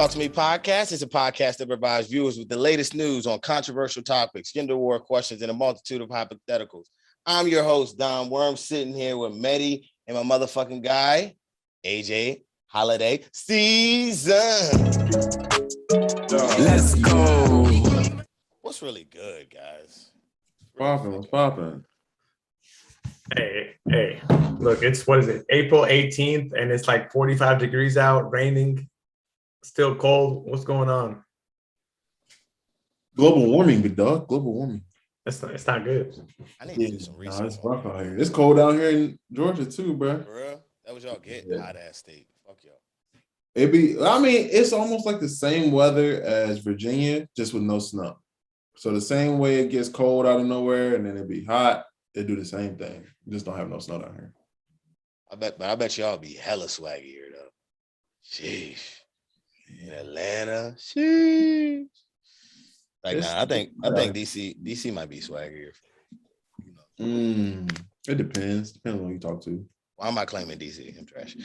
Talk to Me podcast is a podcast that provides viewers with the latest news on controversial topics, gender war questions, and a multitude of hypotheticals. I'm your host, Don Worm, sitting here with Mehdi and my motherfucking guy, AJ Holiday Season. Let's go. What's really good, guys? What's popping? Hey, look, it's, what is it, April 18th, and it's like 45 degrees out, raining, still cold. What's going on? Global warming, big dog. Global warming. It's not good. I need to do some research. It's rough out here. It's cold out here in Georgia too, bro. For real? That was y'all get hot ass state. Fuck y'all. It's almost like the same weather as Virginia, just with no snow. So the same way it gets cold out of nowhere and then it'd be hot, they do the same thing. You just don't have no snow down here. I bet y'all be hella swaggier though. Sheesh. In Atlanta. Sheesh. Like I think DC might be swaggier. It depends. Depends on who you talk to. Why am I claiming DC? I'm trash.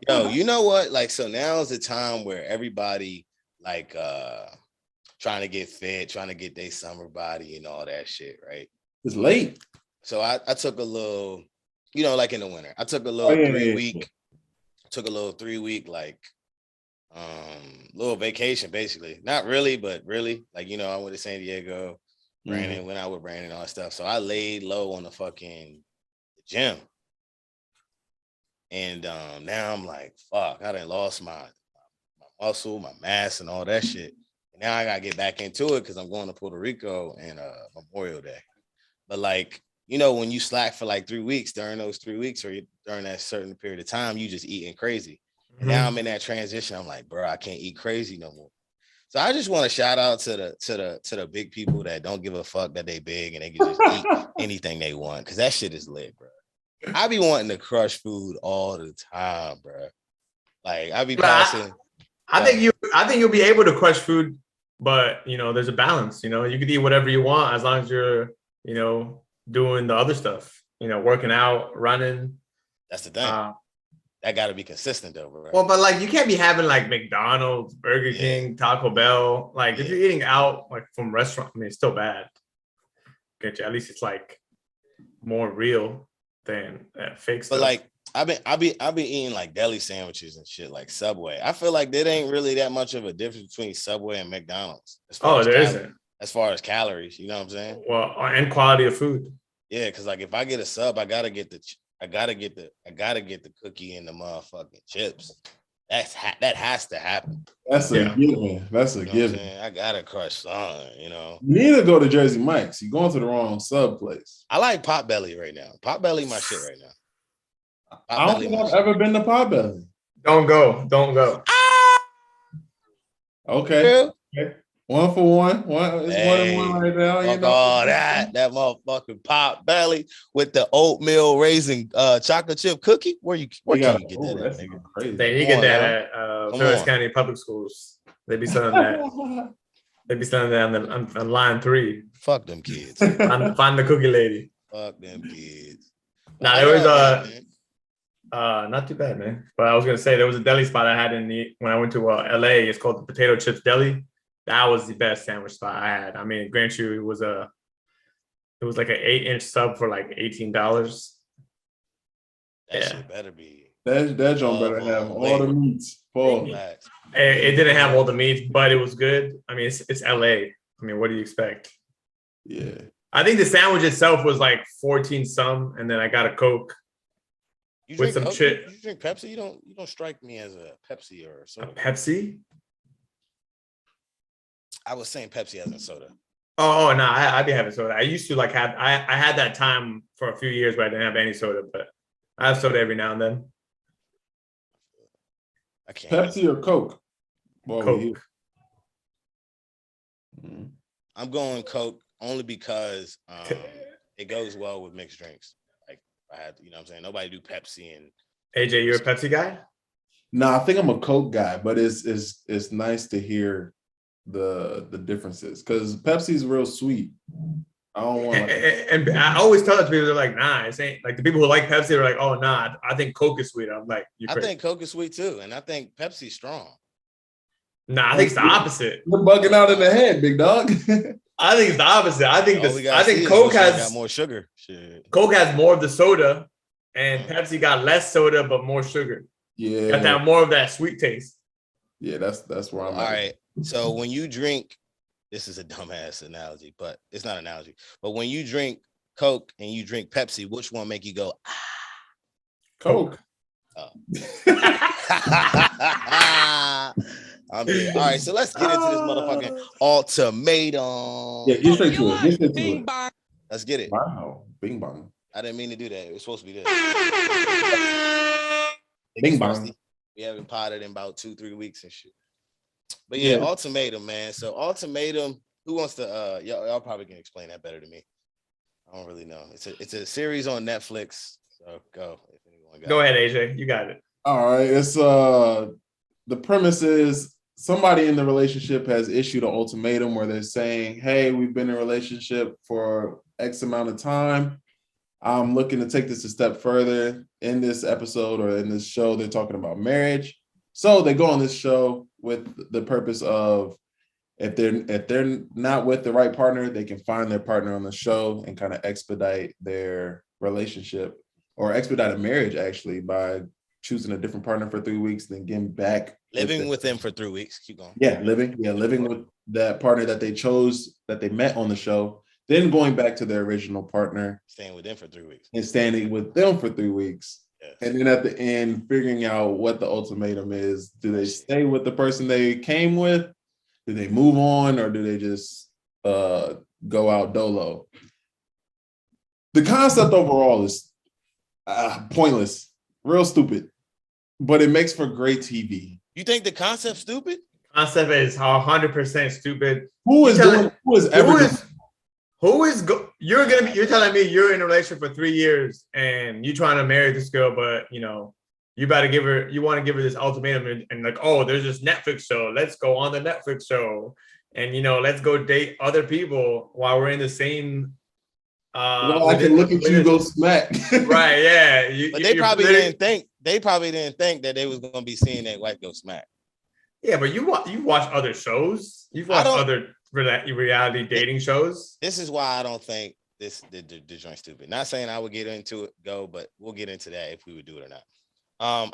Yo, you know what? Like, so now is the time where everybody like trying to get fit, trying to get their summer body and all that shit, right? It's late. So I took a little, like in the winter, I took a little 3 week, like little vacation, basically. Not really, but really. Like, I went to San Diego, Brandon, went out with Brandon and all that stuff. So I laid low on the fucking gym. And now I'm like, fuck, I done lost my muscle, my mass, and all that shit. And now I gotta get back into it because I'm going to Puerto Rico and Memorial Day. But like, when you slack for like 3 weeks, during those 3 weeks or during that certain period of time, you just eating crazy. Mm-hmm. Now I'm in that transition. I'm like, bro, I can't eat crazy no more. So I just want to shout out to the big people that don't give a fuck that they big and they can just eat anything they want, because that shit is lit, bro. I be wanting to crush food all the time, bro. Like I be passing. I think you'll be able to crush food, but there's a balance. You could eat whatever you want as long as you're doing the other stuff. Working out, running. That's the thing. That got to be consistent though, bro. Well, but like you can't be having like McDonald's, Burger King, Taco Bell. Like if you're eating out like from restaurant, I mean, it's still bad. Get you? At least it's like more real than fake stuff. But like I've been eating like deli sandwiches and shit, like Subway. I feel like there ain't really that much of a difference between Subway and McDonald's. There isn't. As far as calories, you know what I'm saying? Well, and quality of food. Yeah, because like if I get a sub, I gotta get the cookie and the motherfucking chips. That has to happen. That's a given. That's a given. I gotta crush some. You need to go to Jersey Mike's. You're going to the wrong sub place. I like Potbelly right now. Potbelly my shit right now. I don't think I've ever been to Potbelly. Don't go. Okay. One for one. It's 1-1 right now. Fuck all that motherfucking Potbelly with the oatmeal raisin chocolate chip cookie. Where can you get that at, nigga? Crazy. You get that at Ferris County Public Schools. They be selling that. They be selling that on line 3. Fuck them kids. Find the cookie lady. Fuck them kids. Nah, there was not too bad, man. But I was gonna say there was a deli spot I had when I went to LA. It's called the Potato Chips Deli. That was the best sandwich spot I had. I mean, grant you, it was like an 8-inch sub for like $18. That shit better be. That joint better have all the meats. It didn't have all the meats, but it was good. I mean, it's LA. I mean, what do you expect? Yeah. I think the sandwich itself was like 14 some, and then I got a Coke with some chip. You drink Pepsi? You don't strike me as a Pepsi or soda. A Pepsi? I was saying Pepsi as a soda. Oh no, I'd be having soda. I used to like have. I had that time for a few years where I didn't have any soda, but I have soda every now and then. I can't. Pepsi or Coke? Coke. I'm going Coke only because it goes well with mixed drinks. Like I had, you know what I'm saying? Nobody do Pepsi and AJ, you're a Pepsi guy? No, I think I'm a Coke guy, but it's nice to hear the differences because Pepsi's real sweet. I don't want and I always tell that to people, they're like, nah, it ain't like the people who like Pepsi are like, oh nah, I think Coke is sweet. I'm like, I think Coke is sweet too, and I think Pepsi's strong. Nah, I think it's the opposite. You're bugging out in the head, big dog. I think it's the opposite. I think Coke got more sugar. Shit. Coke has more of the soda, and Pepsi got less soda but more sugar. Yeah, Got that more of that sweet taste. Yeah, that's where I'm at. All right. So when you drink, this is a dumbass analogy, but it's not an analogy. But when you drink Coke and you drink Pepsi, which one make you go, ah? Coke. Oh. I'm dead. All right, so let's get into this motherfucking ultimatum. Yeah, get straight to it. Get straight to it. Let's get it. Wow, bing bong. I didn't mean to do that. It was supposed to be this. Bing bong. We haven't potted in about 2-3 weeks and shit. But yeah, ultimatum, man. So ultimatum. Who wants to? Y'all probably can explain that better than me. I don't really know. It's a series on Netflix. So go. If anyone got Go ahead, AJ. You got it. All right. It's the premise is somebody in the relationship has issued an ultimatum where they're saying, "Hey, we've been in a relationship for X amount of time. I'm looking to take this a step further." In this episode or in this show, they're talking about marriage. So they go on this show with the purpose of if they're not with the right partner, they can find their partner on the show and kind of expedite their relationship or expedite a marriage actually by choosing a different partner for 3 weeks, then getting back. Living with them for 3 weeks. Keep going. Yeah, living with that partner that they chose, that they met on the show, then going back to their original partner. Staying with them for 3 weeks. And standing with them for 3 weeks. Yes. And then at the end, figuring out what the ultimatum is. Do they stay with the person they came with? Do they move on? Or do they just go out dolo? The concept overall is pointless, real stupid, but it makes for great TV. You think the concept's stupid? Concept is 100% stupid. You're telling me you're in a relationship for 3 years and you trying to marry this girl, but you want to give her this ultimatum and like, oh, there's this Netflix show. Let's go on the Netflix show. And let's go date other people while we're in the same I can look at you go smack. Right, yeah. But they probably didn't think that they was gonna be seeing that wife go smack. Yeah, but you watch other shows. You've watched other reality dating shows. This is why I don't think the joint's stupid. Not saying I would get into it, but we'll get into that if we would do it or not.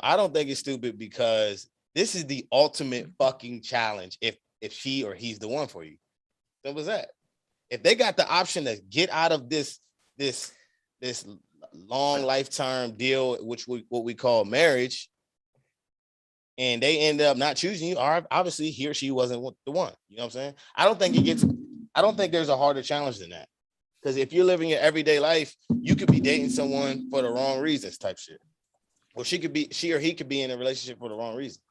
I don't think it's stupid because this is the ultimate fucking challenge if she or he's the one for you. Simple as that. If they got the option to get out of this long lifetime deal, what we call marriage, and they end up not choosing you, obviously he or she wasn't the one. You know what I'm saying? I don't think there's a harder challenge than that. Because if you're living your everyday life, you could be dating someone for the wrong reasons, type shit. Or she or he could be in a relationship for the wrong reason.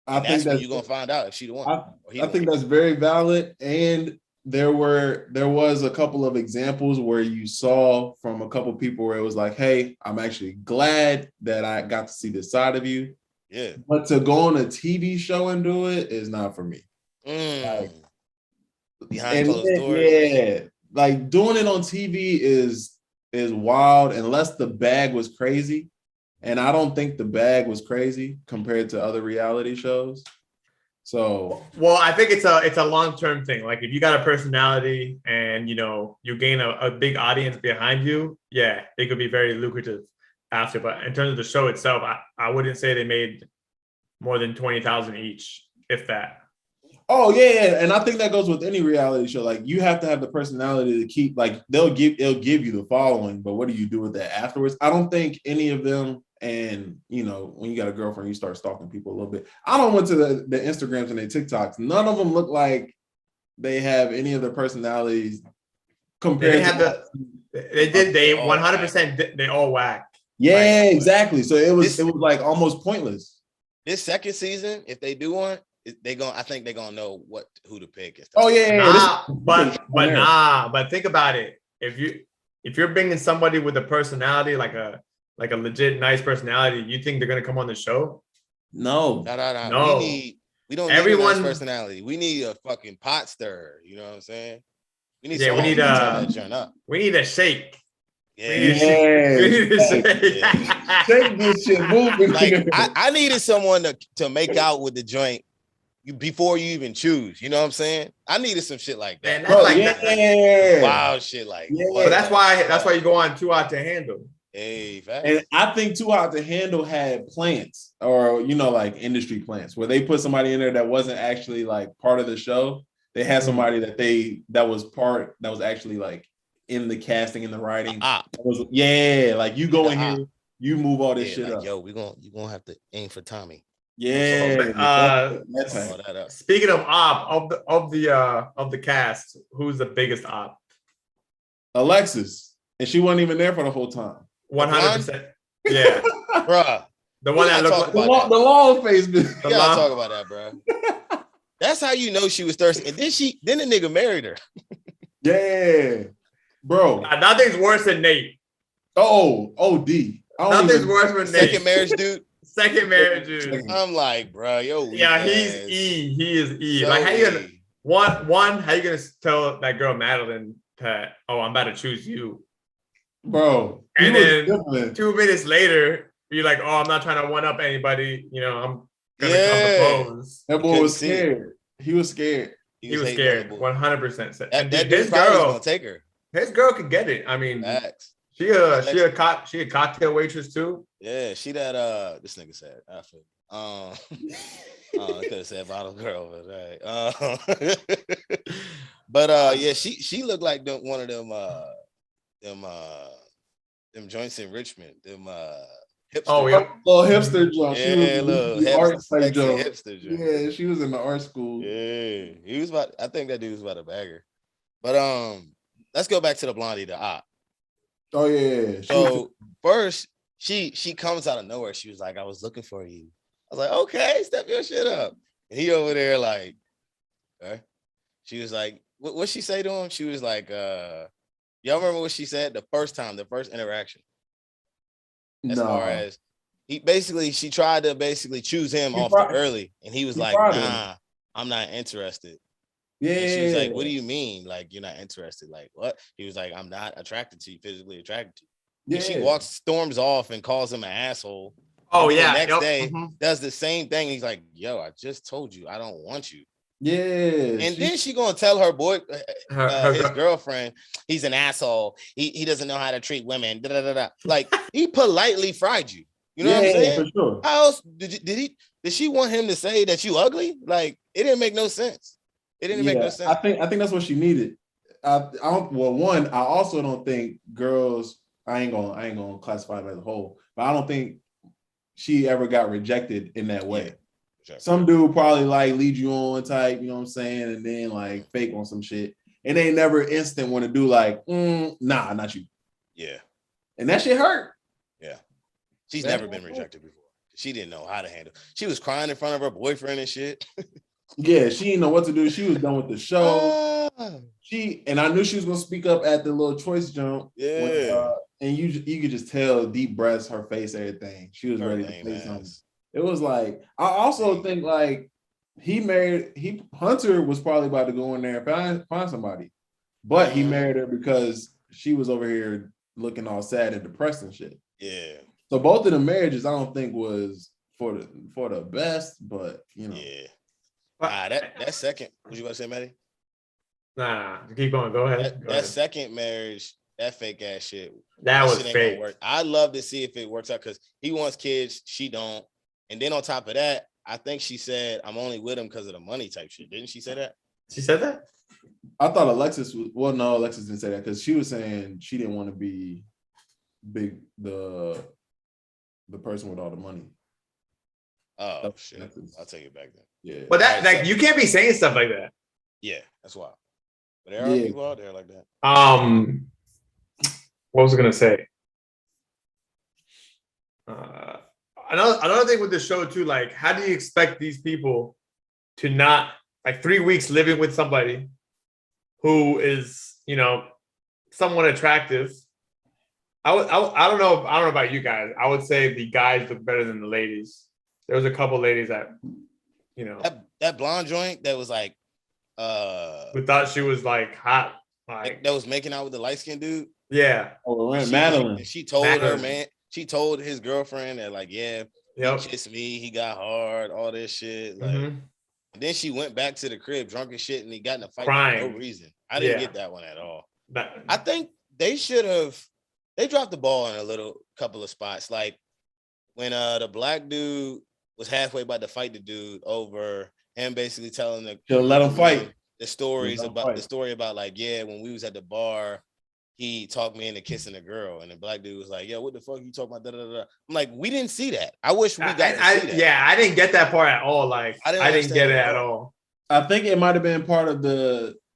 I think that's when you're gonna find out if she the one. I think that's very valid. And there was a couple of examples where you saw from a couple people where it was like, hey, I'm actually glad that I got to see this side of you. Yeah. But to go on a TV show and do it is not for me. Behind closed doors. Yeah. Like doing it on TV is wild unless the bag was crazy. And I don't think the bag was crazy compared to other reality shows. So, well, I think it's a long-term thing. Like if you got a personality and you gain a big audience behind you, yeah, it could be very lucrative after. But in terms of the show itself, I wouldn't say they made more than 20,000 each, if that. Oh yeah, and I think that goes with any reality show. Like you have to have the personality to keep. Like it'll give you the following, but what do you do with that afterwards? I don't think any of them. And when you got a girlfriend, you start stalking people a little bit. I don't went to the Instagrams and their TikToks. None of them look like they have any of their personalities compared to. They 100%. They all whack. Yeah, right. Exactly. So it was like almost pointless. This second season, if they do one, I think they're gonna know who to pick and stuff. Oh yeah. But think about it. If you're bringing somebody with a personality like a legit nice personality, you think they're gonna come on the show? No. We don't need a nice personality. We need a fucking pot stirrer. You know what I'm saying? We need we need a shake. Yeah. Shake this shit moving. Like I needed someone to make out with the joint before you even choose. You know what I'm saying? I needed some shit like that. Man, that's like yeah. Wild shit like Yeah. But that's why you go on Too Hot to Handle. Hey, facts. And I think Too Hot to Handle had plants or, like industry plants where they put somebody in there that wasn't actually like part of the show. They had somebody that was actually like in the casting and the writing. Like you go in here, you move all this shit like, up. Yo, you're gonna have to aim for Tommy. Yeah. Speaking of of the cast, who's the biggest op? Alexis. And she wasn't even there for the whole time. 100%. Yeah. Bruh. The one that looked like the long face. You gotta talk about that, bro. That's how you know she was thirsty. And then the nigga married her. Yeah. Bro. Nothing's worse than Nate. D. Nothing's worse than Nate. Second marriage, dude. Second marriage, dude. I'm like, bro, yo. Yeah, he's E. He is E. So like, how you gonna how you gonna tell that girl Madeline that, I'm about to choose you, bro? And then 2 minutes later, you're like, I'm not trying to one up anybody. I'm gonna propose. That boy was scared. He was scared. He was scared. 100%. And his girl gonna take her. His girl could get it. I mean, facts. She a cocktail waitress too. Yeah, she that this nigga said. I feel. I could have said bottle girl, but right. But yeah, she looked like one of them joints in Richmond. Them hipster. Oh yeah, little hipster joint. Yeah, little hipster joint. Yeah, she was in the art school. Yeah, he was about. I think that dude was about a bagger. But let's go back to the blondie, the op. Oh yeah. So first, she comes out of nowhere. She was like, "I was looking for you." I was like, "Okay, step your shit up." And he over there like, okay. She was like, "What she say to him?" She was like, "Y'all remember what she said the first interaction?" As far as she tried to choose him early, and he was like, "Nah, I'm not interested." Yeah. And she was like, "What do you mean? Like, you're not interested? Like, what?" He was like, "I'm not attracted to you, physically attracted to you." Yeah. And she storms off and calls him an asshole. Oh, yeah. The next day, does the same thing. He's like, "Yo, I just told you I don't want you." Yeah. And then she gonna tell her boy, his girlfriend, he's an asshole. He doesn't know how to treat women. Da, da, da, da. Like, he politely fried you. You know what I'm saying? For sure. How else did she want him to say that you ugly? Like, it didn't make no sense. It didn't make no sense. I think that's what she needed. I also don't think girls. I ain't gonna classify them as a whole, but I don't think she ever got rejected in that way. Yeah, exactly. Some dude probably like lead you on type, you know what I'm saying, and then like fake on some shit, and they never instant want to do like, nah, not you. Yeah, and that shit hurt. Yeah, she's never been rejected before. She didn't know how to handle. She was crying in front of her boyfriend and shit. Yeah, she didn't know what to do. She was done with the show. And I knew she was gonna speak up at the little choice jump. Yeah. And you could just tell, deep breaths, her face, everything. She was ready to say something. It was like, I also think like Hunter was probably about to go in there and find somebody, but he married her because she was over here looking all sad and depressed and shit. Yeah. So both of the marriages, I don't think was for the best, but Yeah. That second, what you about to say, Maddie? Nah, keep going. Go ahead. That second marriage, that fake ass shit. That was fake. I'd love to see if it works out because he wants kids, she don't. And then on top of that, I think she said, "I'm only with him because of the money" type shit. Didn't she say that? She said that? I thought Alexis was. Well, no, Alexis didn't say that because she was saying she didn't want to be the person with all the money. Oh shit! I'll take it back then. Yeah, but you can't be saying stuff like that. Yeah, that's why. But there are people out there like that. What was I gonna say? Another thing with the show too, like, how do you expect these people to not, like, 3 weeks living with somebody who is, somewhat attractive? I don't know about you guys. I would say the guys look better than the ladies. There was a couple ladies that, that blonde joint that was like, we thought she was like hot, like that was making out with the light skinned dude. Yeah. Madeline. She told her man. She told his girlfriend that, like, he kissed me, he got hard, all this shit. Like, And then she went back to the crib drunk as shit, and he got in a fight Crying. for no reason. I didn't Yeah. get that one at all. That- I think they should have. They dropped the ball in a couple of spots, like when the black dude was halfway about to fight the dude over him, basically telling the Should let him fight. the stories Let him about fight. the story about like, yeah, when we was at the bar, he talked me into kissing a girl, and the black dude was like, "Yo, what the fuck you talking about?" Da, da, da. I'm like, we didn't see that. I wish we got to see that. Yeah, I didn't get that part at all. Like, I didn't understand get it at at all. all. I think it might have been part of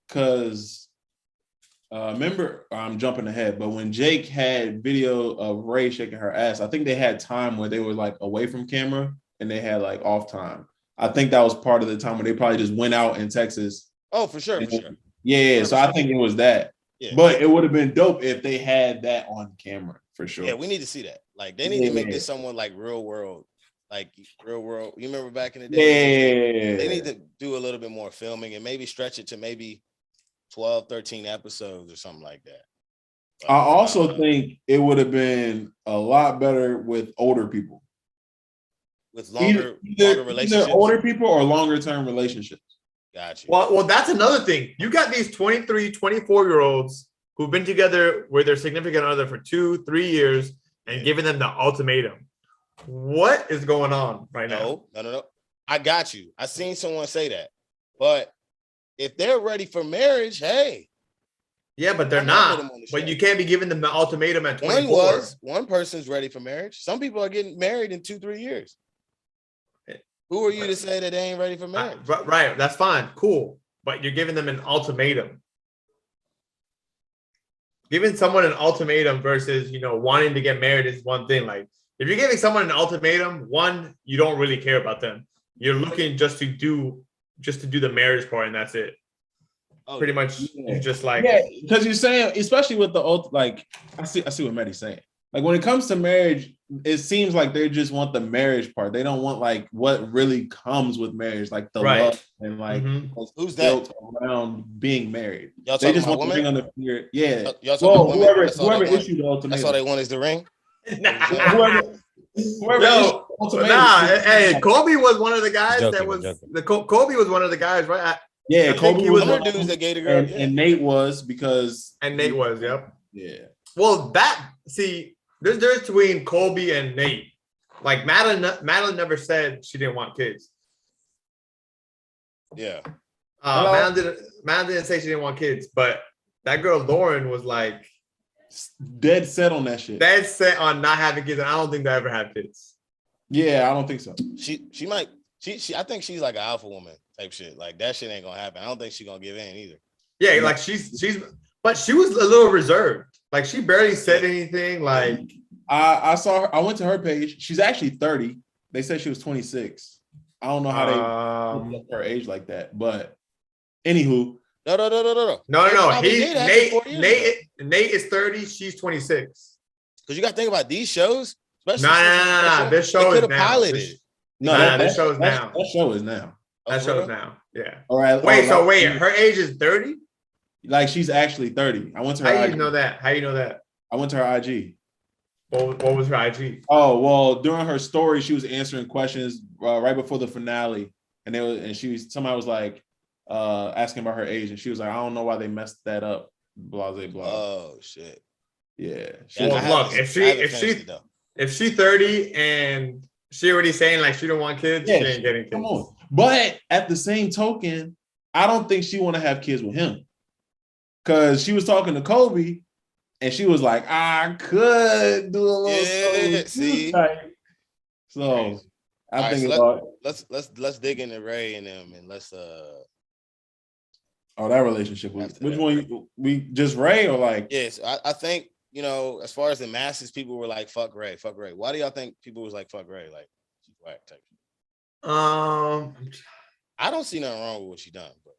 because remember, I'm jumping ahead, but when Jake had video of Ray shaking her ass, I think they had time where they were like away from camera and they had like off time. I think that was part of the time where they probably just went out in Texas. Oh, for sure, for sure. Yeah, so I think it was that. Yeah. But it would have been dope if they had that on camera for sure. Yeah, we need to see that. Like, they need to make this someone like real world. Like real world. You remember back in the day? Yeah. They need to do a little bit more filming and maybe stretch it to maybe 12, 13 episodes or something like that. I also think it would have been a lot better with older people. With longer relationships. Either older people or longer term relationships. Gotcha. Well, that's another thing. You got these 23, 24-year-olds who've been together with their significant other for 2-3 years and giving them the ultimatum. What is going on right now? No. I got you. I seen someone say that. But if they're ready for marriage, hey. Yeah, but they're not. But you can't be giving them the ultimatum at 24. One person's ready for marriage. Some people are getting married in 2-3 years. Who are you to say that they ain't ready for marriage? Right. That's fine. Cool. But you're giving them an ultimatum. Giving someone an ultimatum versus, wanting to get married is one thing. Like, if you're giving someone an ultimatum, one, you don't really care about them. You're looking just to do the marriage part, and that's it. Oh, pretty much. Yeah. You're just like, because you're saying, especially with the old, like I see what Maddie's saying. Like when it comes to marriage, it seems like they just want the marriage part. They don't want like what really comes with marriage, like the love and like who's that around being married. Y'all they talking just about want women? the ring on the finger. Yeah. Y'all talking about women? Whoever issued the ultimatum. That's all they want is the ring. Whoever hey, Kobe was one of the guys Kobe was one of the guys, right? Kobe was one of the dudes that gave the girl, and Nate was yep. Yeah. Well, there's difference between Kobe and Nate. Like Madeline never said she didn't want kids. Yeah. Madeline didn't say she didn't want kids, but that girl Lauren was like dead set on that shit. Dead set on not having kids, and I don't think they ever have kids. Yeah, I don't think so. She might. I think she's like an alpha woman type shit. Like that shit ain't gonna happen. I don't think she's gonna give in either. Yeah, like she's, but she was a little reserved. Like she barely said anything. Like I saw her. I went to her page. She's actually 30. They said she was 26. I don't know how they look her age like that, but anywho. No. Nate is 30. She's 26. Because you got to think about these shows. Nah. This show is now. Piloted. This show is now. That show is now. That show is now. Yeah. All right. Wait. Her age is 30. Like she's actually 30. I went to her. How you know that? I went to her IG. What was her IG? Oh well, during her story, she was answering questions right before the finale, and somebody was like asking about her age, and she was like, I don't know why they messed that up. Blah blah blah. Oh shit. Yeah. Look, if she 30 and she already saying like she don't want kids, she ain't getting kids. Come on. But at the same token, I don't think she want to have kids with him. Cause she was talking to Kobe and she was like, I could do a little see. So I think let's dig into Ray and them and let's that relationship. Which one we just Ray or like? Yes, I think, as far as the masses, people were like, fuck Ray. Why do y'all think people was like fuck Ray? Like she's whack type shit? I don't see nothing wrong with what she done, but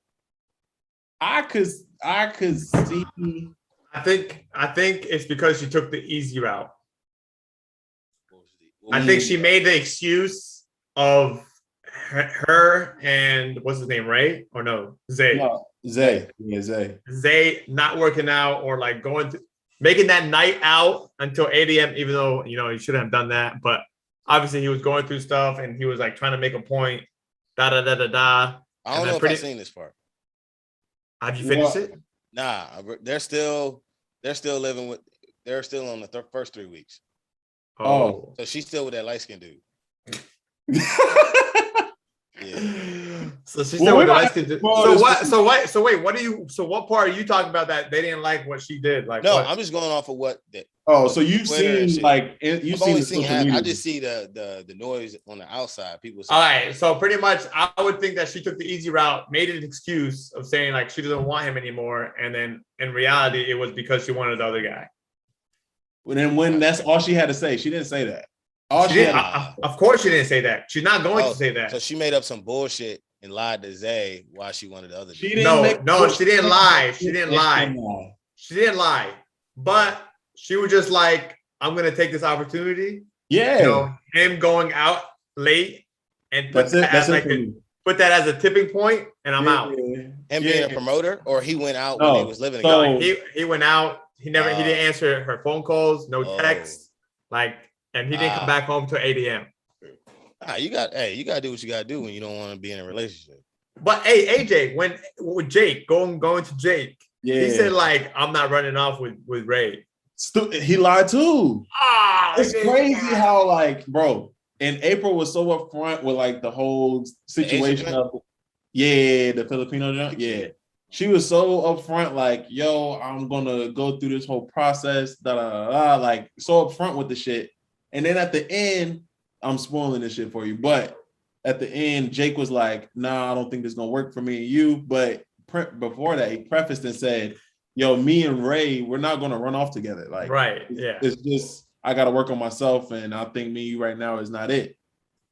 I could see. I think it's because she took the easy route. I think she made the excuse of her and what's his name, Ray or no, Zay. No, Zay. Yeah, Zay. Zay not working out or like making that night out until 8 a.m. Even though he shouldn't have done that, but obviously he was going through stuff and he was like trying to make a point. I don't know if I've seen this part. Have you finished it? Nah, they're still living with. They're still on the first 3 weeks. Oh. So she's still with that light skinned dude. Yeah. So she's still with the light skinned dude. So wait, what part are you talking about that they didn't like what she did? Like, no, what? I'm just going off of what. So you've seen like you've seen the social media. I just see the noise on the outside. People. All right, so pretty much, I would think that she took the easy route, made an excuse of saying like she doesn't want him anymore, and then in reality, it was because she wanted the other guy. Then when that's all she had to say, she didn't say that. Of course, she didn't say that. She's not going to say that. So she made up some bullshit and lied to Zay why she wanted the other. She didn't she didn't lie. She didn't lie. She didn't lie. But she was just like, I'm gonna take this opportunity. Yeah. You know, him going out late and put that as a tipping point, and I'm out. Him being a promoter, or he went out when they was living together. No, he went out. He didn't answer her phone calls, no texts, and he didn't come back home till 8 a.m. You gotta do what you gotta do when you don't want to be in a relationship. But hey, AJ, when with Jake going to Jake, he said like, I'm not running off with Ray. He lied too. It's crazy how like, bro, and April was so upfront with like the whole situation of the Filipino junk. Yeah. She was so upfront, like, yo, I'm gonna go through this whole process, like so upfront with the shit. And then at the end, I'm spoiling this shit for you, but at the end, Jake was like, nah, I don't think this is gonna work for me and you. But before that, he prefaced and said, yo, me and Ray, we're not gonna run off together. Like, right, yeah. It's just I gotta work on myself, and I think me and you right now is not it.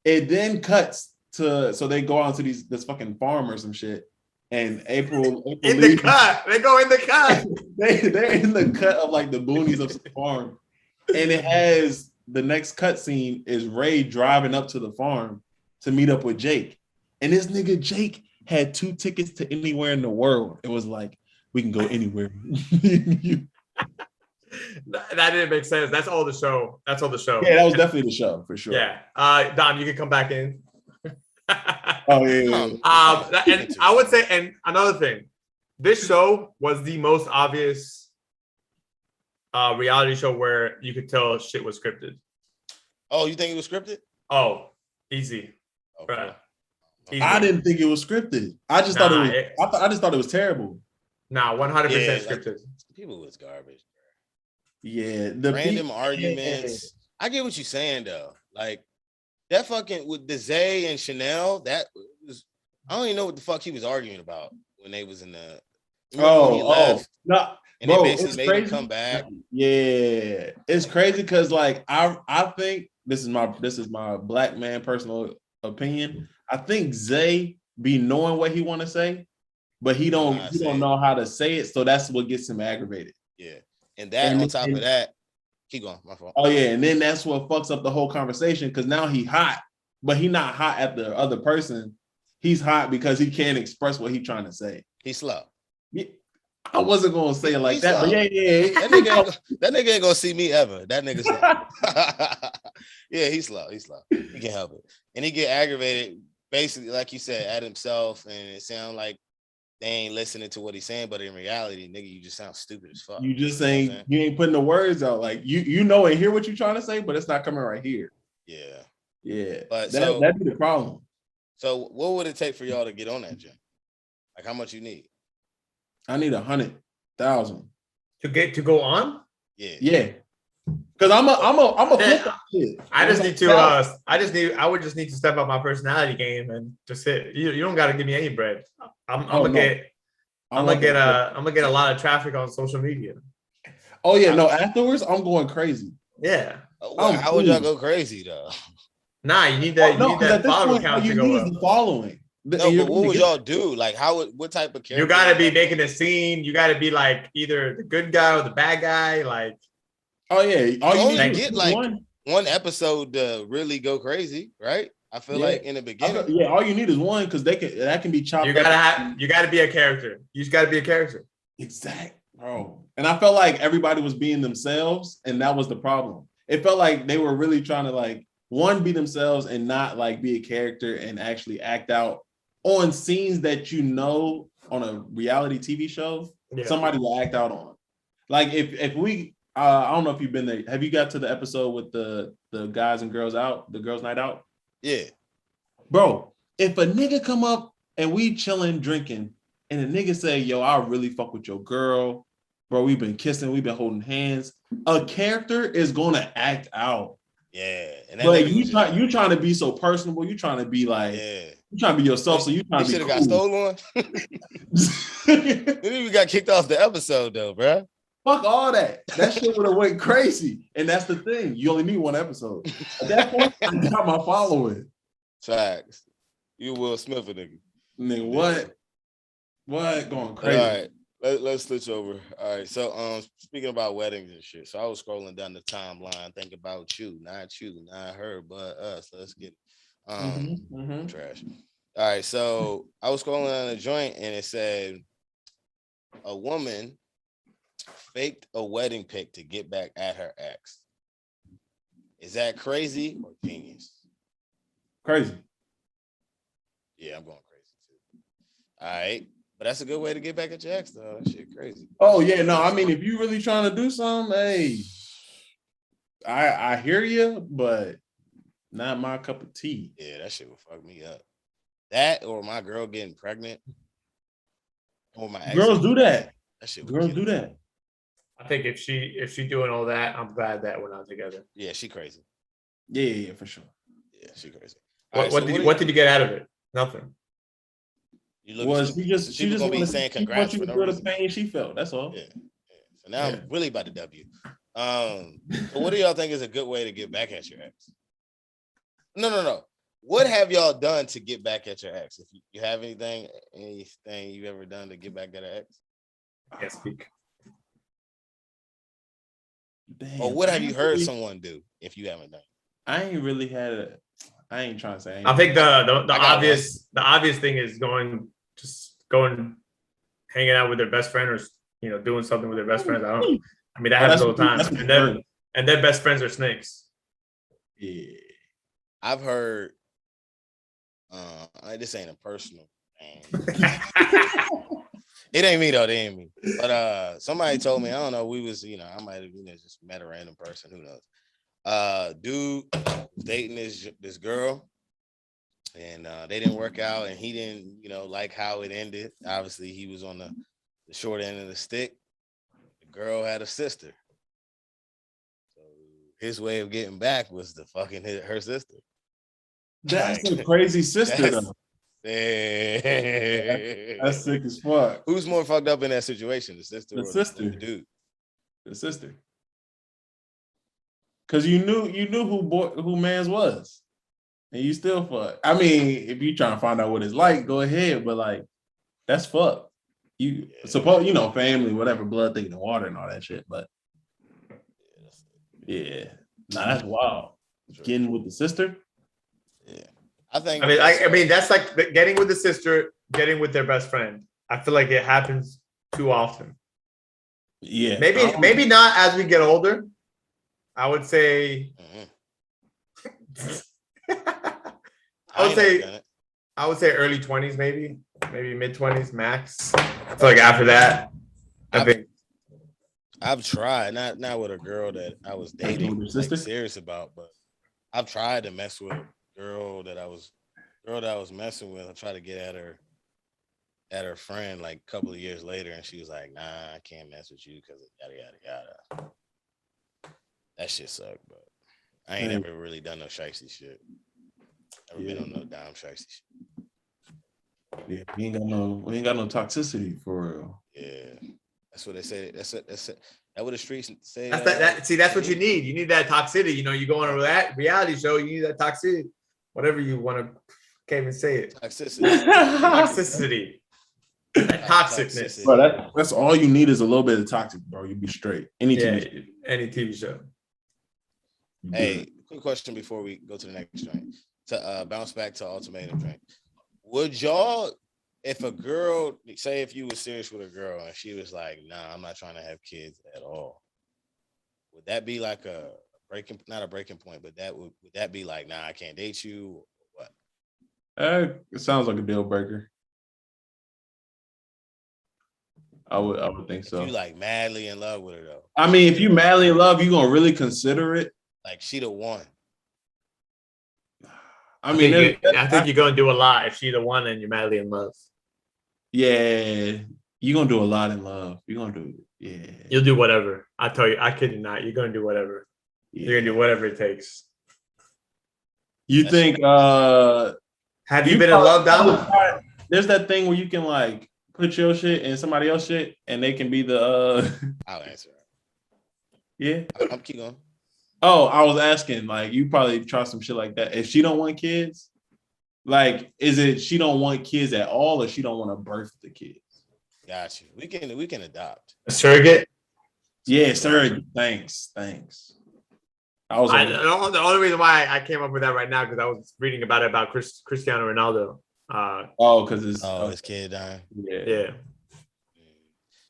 It then cuts to they go out to this fucking farm or some shit. And April in the cut. They go in the cut. They're in the cut of like the boonies of the farm. And it has the next cut scene is Ray driving up to the farm to meet up with Jake. And this nigga Jake had 2 tickets to anywhere in the world. It was like, we can go anywhere. That didn't make sense. That's all the show. Yeah, that was definitely the show for sure. Yeah. Dom, you can come back in. Oh yeah. And I would say, and another thing, this show was the most obvious reality show where you could tell shit was scripted. Oh, you think it was scripted? Oh, easy. Okay. Right. Easy. I didn't think it was scripted. I just thought it was. I just thought it was terrible. 100% scripted. People was garbage. Yeah, the random arguments. I get what you're saying though. Like that fucking with the Zay and Chanel. That was I don't even know what the fuck he was arguing about when they was in the. When he left. No, and bro, they basically made him come back. Yeah, it's crazy because like I think this is my black man personal opinion. I think Zay be knowing what he want to say, but he don't know how to say it, so that's what gets him aggravated. Yeah, and on top of that, keep going. My fault. Oh yeah, and then that's what fucks up the whole conversation because now he hot, but he not hot at the other person. He's hot because he can't express what he's trying to say. He's slow. Yeah, I wasn't gonna say it like he's that, slow. but yeah. That nigga ain't gonna see me ever. That nigga's slow. Yeah, he's slow. He can't help it, and he get aggravated. Basically, like you said, at himself, and it sounds like they ain't listening to what he's saying, but in reality, nigga, you just sound stupid as fuck. You just saying you ain't putting the words out. Like you know and hear what you're trying to say, but it's not coming right here. Yeah. But that'd be the problem. So what would it take for y'all to get on that, Jim? Like how much you need? I need 100,000 to go on. Yeah. Because I'm a flip that shit. I would just need to step up my personality game and just hit. You don't got to give me any bread. I'm gonna get a lot of traffic on social media. Oh yeah, no. Afterwards, I'm going crazy. Yeah. How would y'all go crazy though? Nah, you need that. You need that follow count to go up. Following. No, but what would y'all do? Like, what type of character? You got to be making a scene. You got to be like either the good guy or the bad guy. Like, oh yeah, all you need get like one episode to really go crazy, right? I feel like in the beginning, all you need is one because that can be chopped. You gotta be a character. You just gotta be a character. Exactly, bro. And I felt like everybody was being themselves, and that was the problem. It felt like they were really trying to like be themselves and not like be a character and actually act out on scenes that you know on a reality TV show, somebody will act out on. Like if we, I don't know if you've been there. Have you got to the episode with the guys and girls out, the girls' night out? Yeah, bro. If a nigga come up and we chilling drinking, and a nigga say, "Yo, I really fuck with your girl, bro. We've been kissing, we've been holding hands." A character is gonna act out. yeah. And But you trying to be so personable. You trying to be like, you trying to be yourself. So you trying to be should have cool. got stolen. Then we got kicked off the episode though, bro. Fuck all that. That shit would have went crazy. And that's the thing. You only need one episode. At that point, I got my following. Facts. You Will Smith a nigga. Nigga, what? What? Going crazy. All right. Let's switch over. All right. So speaking about weddings and shit. So I was scrolling down the timeline, think about you, not her, but us. Let's get trash. All right. So I was scrolling on a joint and it said a woman faked a wedding pic to get back at her ex. Is that crazy or genius? Crazy. Yeah, I'm going crazy too. All right. But that's a good way to get back at your ex, though. That shit crazy. Oh, yeah. No, I mean, if you really trying to do something, hey, I hear you, but not my cup of tea. Yeah, that shit would fuck me up. That or my girl getting pregnant. Or my ex. Girls do that. That shit. Girls do that. I think if she doing all that, I'm glad that we're not together. Yeah, she crazy. Yeah, for sure. Yeah, she crazy. What did you get out of it? Nothing. She just gonna be saying congrats for no reason. The pain she felt. That's all. Yeah. So now I'm really about to W. So what do y'all think is a good way to get back at your ex? No. What have y'all done to get back at your ex? If you have anything you've ever done to get back at an ex? I can't speak. Damn, or what have you heard someone do if you haven't done? I ain't really had I ain't trying to say. I think the obvious thing is going, hanging out with their best friend, or doing something with their best friends. I mean that happens all the time. And their best friends are snakes. Yeah, I've heard. This ain't a personal thing. It ain't me though. It ain't me. But somebody told me, I don't know. We was, I might have just met a random person. Who knows? Dude dating this girl, and they didn't work out, and he didn't, like how it ended. Obviously, he was on the short end of the stick. The girl had a sister, so his way of getting back was to fucking hit her sister. That's a crazy sister, though. That's sick as fuck. Who's more fucked up in that situation, the sister or sister? The dude? The sister. Because you knew who man's was, and you still fuck. I mean, if you trying to find out what it's like, go ahead. But like, that's fuck. You suppose family, whatever, blood thicker than water and all that shit. But yeah, that's wild. Getting with the sister. Yeah, I mean, that's like getting with the sister, getting with their best friend. I feel like it happens too often. Yeah, maybe not as we get older. I would say. I would say early 20s, maybe mid 20s max. I feel like after that, I've tried not with a girl that I was dating, like, serious about, but I've tried to mess with a girl that I was messing with. I tried to get at her friend like a couple of years later, and she was like, "Nah, I can't mess with you because yada yada yada." That shit sucked, but I ain't ever really done no shiesty shit. Never been on no dime shiesty shit. Yeah, we ain't got no toxicity for real. Yeah, that's what they say. That's it. That what the streets say. That's what you need. You need that toxicity. You go on a reality show. You need that toxicity. Whatever you want to, can't even say it. Toxicity. That toxicness. Bro, that's all you need is a little bit of toxic, bro. You'll be straight. Any TV show. Hey, quick question before we go to the next joint. To bounce back to Ultimatum joint. Would y'all, if a girl, say if you were serious with a girl and she was like, "Nah, I'm not trying to have kids at all," would that be like not a breaking point, but would that be like, "Nah, I can't date you," or what? It sounds like a deal breaker. I would think If so. you like madly in love with her though. I mean, if you madly in love, you gonna really consider it. Like she the one. I mean, I think you're gonna do a lot if she's the one and you're madly in love. yeah, you're gonna do a lot in love. You're gonna do, yeah. You'll do whatever. I tell you, I kid you not. You're gonna do whatever. Yeah. You're gonna do whatever it takes. You think? Have you been in love, Dom? There's that thing where you can like put your shit in somebody else's shit, and they can be the. I'll answer. Yeah. I'm keep going. Oh, I was asking, like, you probably try some shit like that. If she don't want kids, like, is it she don't want kids at all, or she don't want to birth the kids? Got you. We can adopt. A surrogate? Yeah, sir. Thanks. I was the only reason why I came up with that right now because I was reading about it about Cristiano Ronaldo. because his kid dying. Yeah.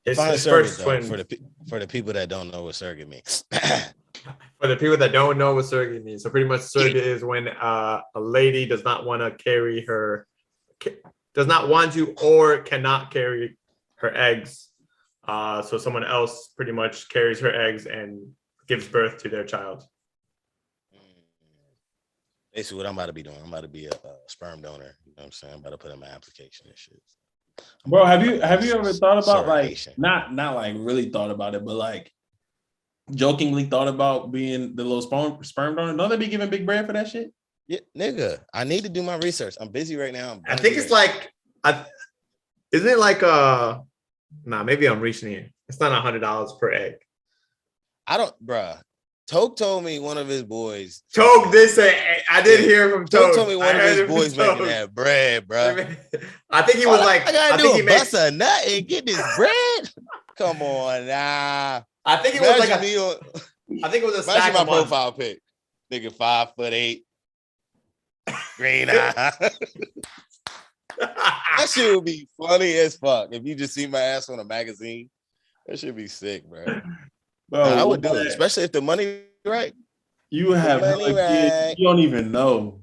It's Find a his surrogate first though, twin. for the people that don't know what surrogate means. For the people that don't know what surrogate means, so pretty much surrogate is when a lady does not want to or cannot carry her eggs. So someone else pretty much carries her eggs and gives birth to their child. Basically, what I'm about to be doing, I'm about to be a sperm donor. You know what I'm saying? I'm about to put in my application and shit. Bro, have you ever thought about like Surrogation. not like really thought about it, but like jokingly thought about being the little sperm donor? Don't they be giving big bread for that shit? Yeah, nigga, I need to do my research. I'm busy right now. I think it's like, isn't it like maybe I'm reaching it. It's not $100 per egg. I don't, bruh. Toke told me one of his boys. Toke did say, I did hear from Toke. Toke told me one of his boys making that bread, bruh. I think he was like, I gotta do a bust a nut and get this bread. Come on, nah. I think it was like I think it was a imagine stack my of money. profile pic. Nigga 5'8", green eye. That shit would be funny as fuck if you just see my ass on a magazine. That should be sick, bro. Bro, I would do it, especially if the money right. You have money kids, right. you don't even know.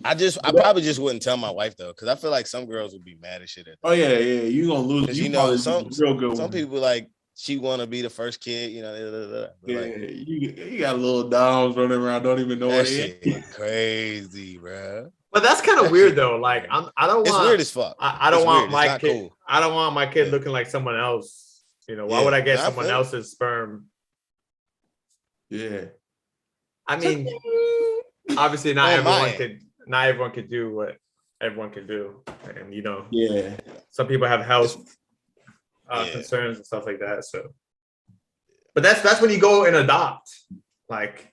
I probably just wouldn't tell my wife though, because I feel like some girls would be mad as shit at that. Oh yeah, you gonna lose. You know, some real good. Some people like she want to be the first kid, you know. Yeah, like, you got little doms running around, don't even know that what shit is crazy, bro. But that's kind of weird though. Like I don't want. It's weird as fuck. I don't want my kid. Cool. I don't want my kid looking like someone else. You know, why would I get someone else's sperm? Yeah. I mean, obviously not everyone could do what everyone can do. And you know, some people have health concerns and stuff like that. So but that's when you go and adopt. Like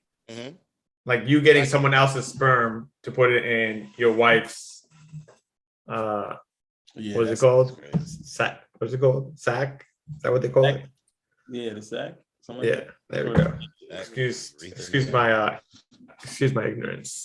like you getting someone else's sperm to put it in your wife's what is it called? Sack. What's it called? Sack? Is that what they call it? Yeah, the sack. Yeah, there we go. Excuse my ignorance.